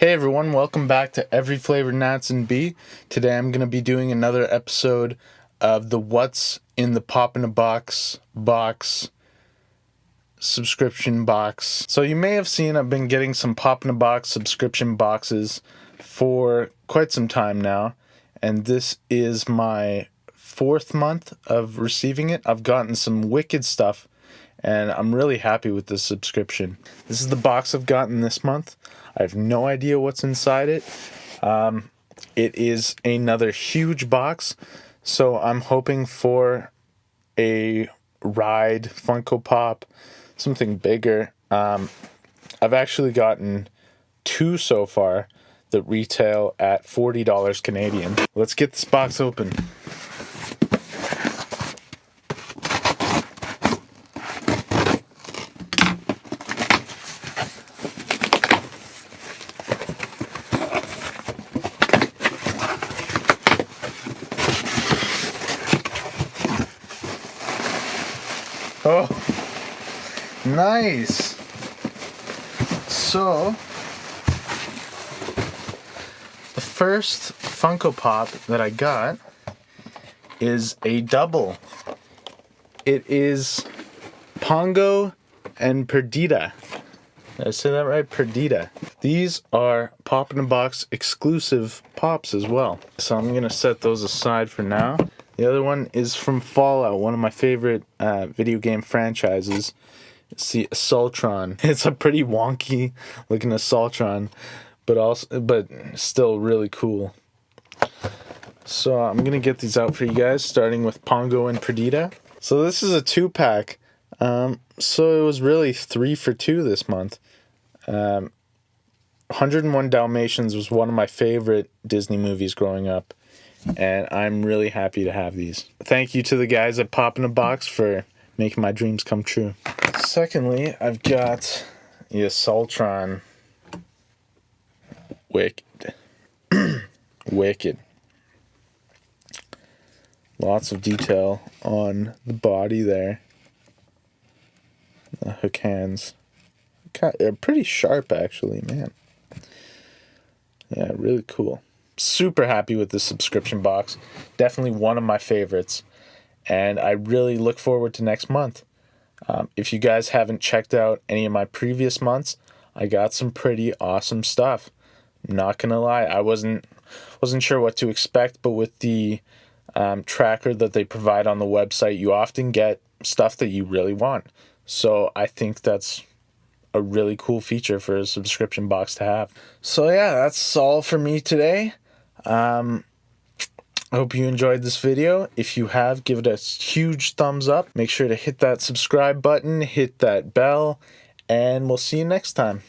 Hey everyone, welcome back to Every Flavored Nats and B. Today I'm going to be doing another episode of the What's in the Pop in a Box subscription box. So you may have seen I've been getting some Pop in a Box subscription boxes for quite some time now, and this is my 4th month of receiving it. I've gotten some wicked stuff, and I'm really happy with this subscription. This is the box I've gotten this month. I have no idea what's inside it. It is another huge box, so I'm hoping for a ride, Funko Pop, something bigger. I've actually gotten 2 so far that retail at $40 Canadian. Let's get this box open. Oh, nice. So, the first Funko Pop that I got is a double. It is Pongo and Perdita. Did I say that right? Perdita. These are Pop in a Box exclusive pops as well. So I'm going to set those aside for now. The other one is from Fallout, one of my favorite video game franchises. It's the Assaultron. It's a pretty wonky looking Assaultron, but still really cool. So I'm gonna get these out for you guys, starting with Pongo and Perdita. So this is a 2-pack. So it was really 3 for 2 this month. 101 Dalmatians was one of my favorite Disney movies growing up, and I'm really happy to have these. Thank you to the guys at Pop in a Box for making my dreams come true. Secondly, I've got the Assaultron. Wicked. Wicked. Lots of detail on the body there. The hook hands. They're pretty sharp, actually, man. Yeah, really cool. Super happy with this subscription box. Definitely one of my favorites. And I really look forward to next month. If you guys haven't checked out any of my previous months, I got some pretty awesome stuff. I'm not gonna lie, I wasn't sure what to expect, but with the tracker that they provide on the website, you often get stuff that you really want. So I think that's a really cool feature for a subscription box to have. So yeah, that's all for me today. I hope you enjoyed this video. If you have, give it a huge thumbs up. Make sure to hit that subscribe button, hit that bell, and we'll see you next time.